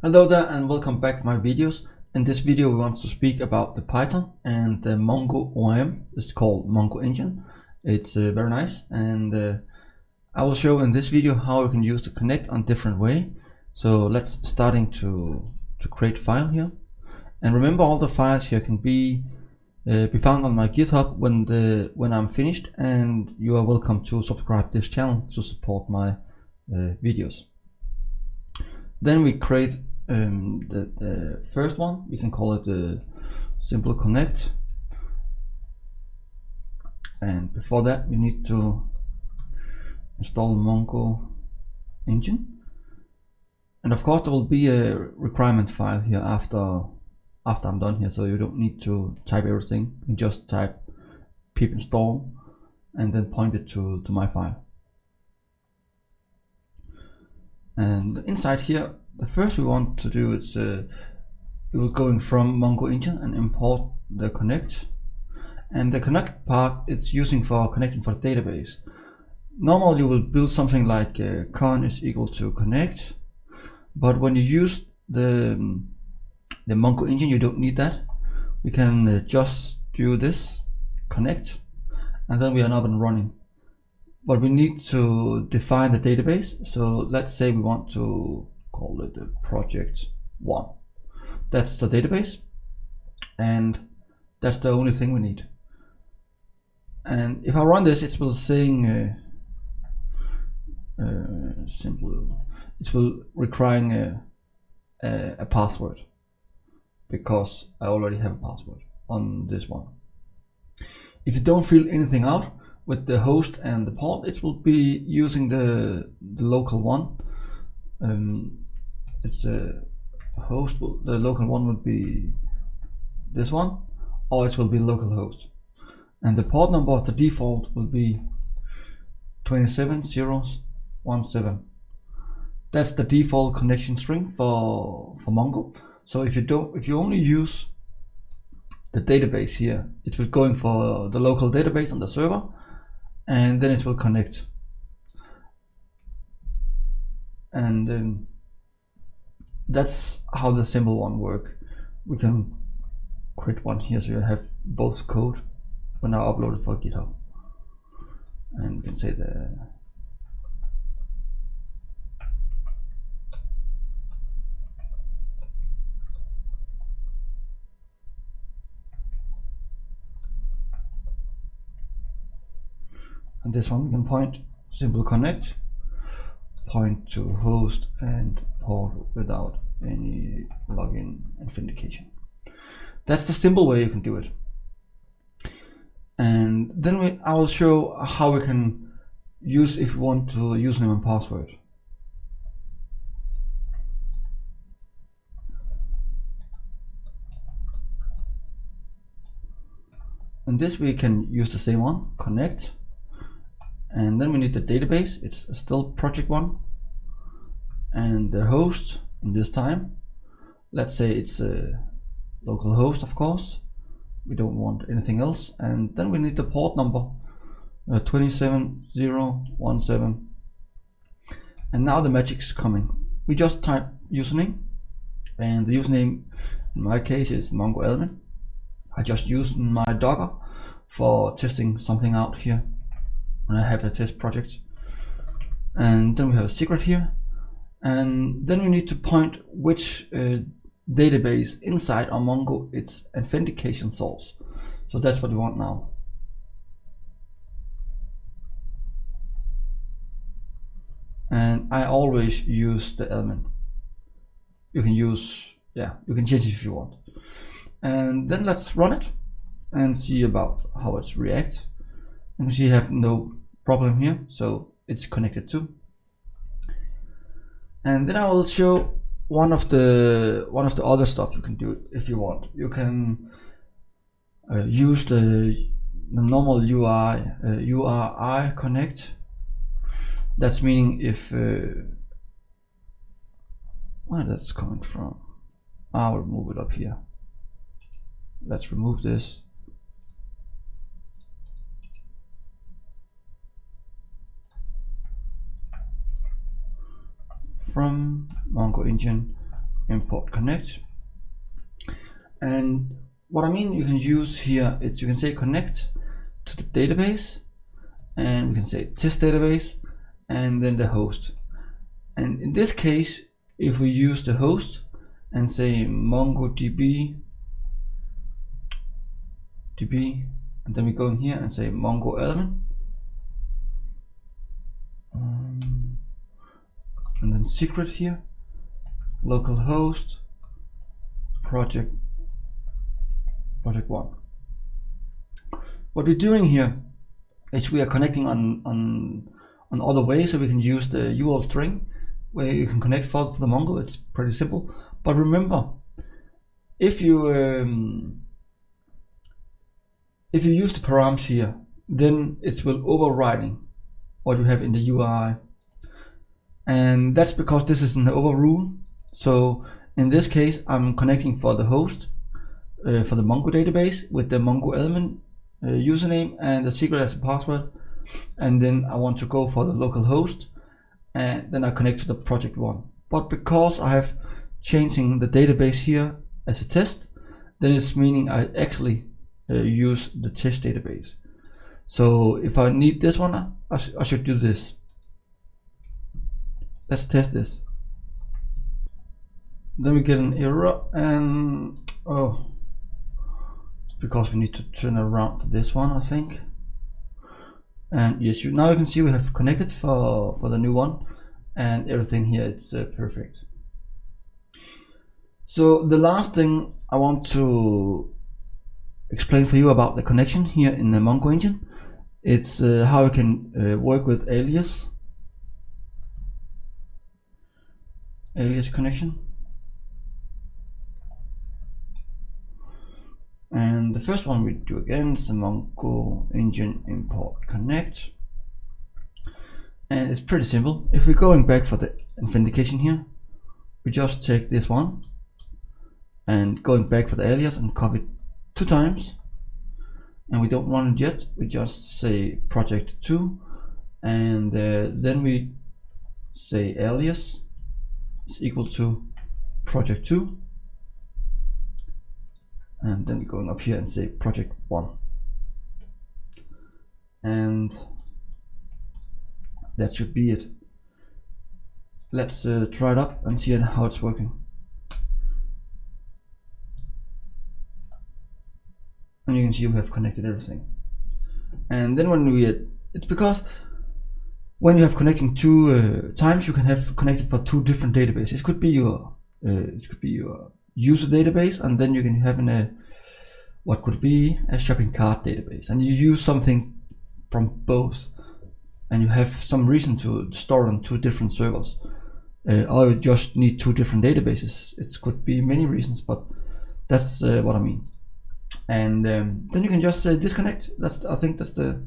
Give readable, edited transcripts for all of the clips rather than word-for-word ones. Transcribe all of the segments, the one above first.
Hello there and welcome back to my videos. In this video we want to speak about the Python and the Mongo OM. It's called mongoengine. It's very nice, and I will show in this video how you can use the connect on different way. So let's starting to create file here. And remember, all the files here can be found on my GitHub when I'm finished, and you are welcome to subscribe this channel to support my videos. Then we create the first one. We can call it the simple connect, and before that we need to install mongoengine, and of course there will be a requirement file here after I'm done here, so you don't need to type everything. You just type pip install and then point it to my file. And inside here, the first we want to do is we will go in from mongoengine and import the connect. And the connect part it's using for connecting for the database. Normally you will build something like con is equal to connect, but when you use the mongoengine you don't need that. We can just do this connect, and then we are up and running. But we need to define the database. So let's say we want to call it the project 1. That's the database, and that's the only thing we need. And if I run this, it will saying simple. It will requiring a password, because I already have a password on this one. If you don't fill anything out with the host and the port, it will be using the local one. It's a host. The local one would be this one, or it will be localhost. And the port number of the default will be 27017. That's the default connection string for Mongo. So if you only use the database here, it will going for the local database on the server, and then it will connect. And that's how the simple one work. We can create one here so you have both code when I upload it for GitHub, and we can say and this one we can point simple connect, point to host and port without any login authentication. That's the simple way you can do it. And then I will show how we can use if we want to username and password. And this we can use the same one, connect, and then we need the database. It's still project 1, and the host in this time, let's say it's a local host, of course. We don't want anything else. And then we need the port number 27017. And now the magic's coming. We just type username, and the username in my case is mongoengine. I just use my Docker for testing something out here when I have a test project. And then we have a secret here, and then we need to point which database inside our Mongo its authentication source. So that's what we want now. And I always use the element. You can use, you can change it if you want. And then let's run it and see about how it's react. You can see you have no problem here, so it's connected to. And then I will show one of the other stuff you can do if you want. You can use the normal URI connect. That's meaning if where that's coming from. I'll move it up here. Let's remove this. From mongoengine import connect. And what I mean you can use here is you can say connect to the database, and we can say test database, and then the host. And in this case, if we use the host and say mongodb and then we go in here and say mongo element, and then secret here, localhost project 1. What we're doing here is we are connecting on other ways, so we can use the URL string where you can connect for the Mongo. It's pretty simple, but remember, if you use the params here, then it will overriding what you have in the URI, and that's because this is an overrule. So in this case, I'm connecting for the host for the Mongo database with the Mongo element username and the secret as a password, and then I want to go for the local host, and then I connect to the project 1. But because I have changing the database here as a test, then it's meaning I actually use the test database. So if I need this one, I should do this. Let's test this. Then we get an error, and oh, it's because we need to turn around for this one, I think. And yes, now you can see we have connected for the new one, and everything here it's perfect. So the last thing I want to explain for you about the connection here in the mongoengine, it's how you can work with alias connection. And the first one we do again is the mongoengine import connect, and it's pretty simple. If we're going back for the authentication here, we just take this one and going back for the alias and copy it 2 times, and we don't run it yet. We just say project 2, and then we say alias is equal to project 2, and then going up here and say project 1, and that should be it. Let's try it up and see how it's working. And you can see we have connected everything. And then when it's because when you have connecting 2 times, you can have connected for 2 different databases. It could be your user database, and then you can have what could be a shopping cart database, and you use something from both, and you have some reason to store on 2 different servers, or you just need 2 different databases. It could be many reasons, but that's what I mean. And then you can just disconnect. I think that's the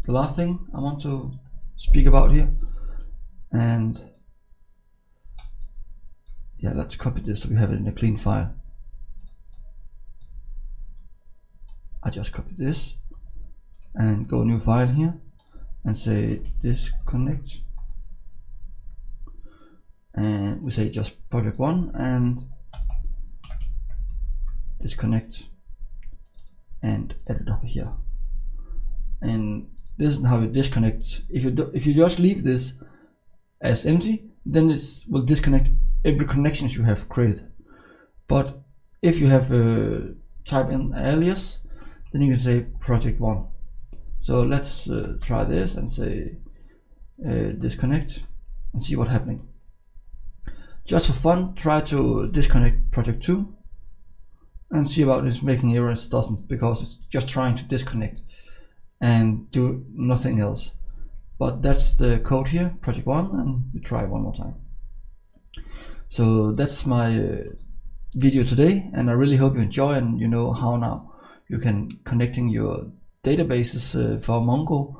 last thing I want to speak about here. And yeah, let's copy this so we have it in a clean file. I just copy this and go new file here and say disconnect, and we say just project 1 and disconnect, and add it up here. And this is how you disconnect. If you just leave this as empty, then it will disconnect every connection you have created. But if you have type in alias, then you can say project 1. So let's try this and say disconnect and see what's happening. Just for fun, try to disconnect project 2 and see about this making errors. Doesn't, because it's just trying to disconnect and do nothing else. But that's the code here, project 1, and we try one more time. So that's my video today, and I really hope you enjoy, and you know how now you can connecting your databases for Mongo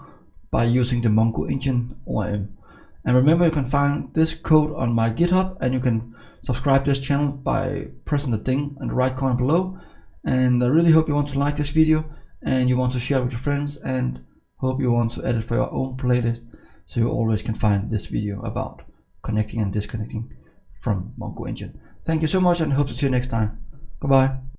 by using the mongoengine ORM. And remember, you can find this code on my GitHub, and you can subscribe to this channel by pressing the ding in the right corner below. And I really hope you want to like this video, and you want to share it with your friends, and hope you want to edit for your own playlist, so you always can find this video about connecting and disconnecting from mongoengine. Thank you so much and hope to see you next time. Goodbye.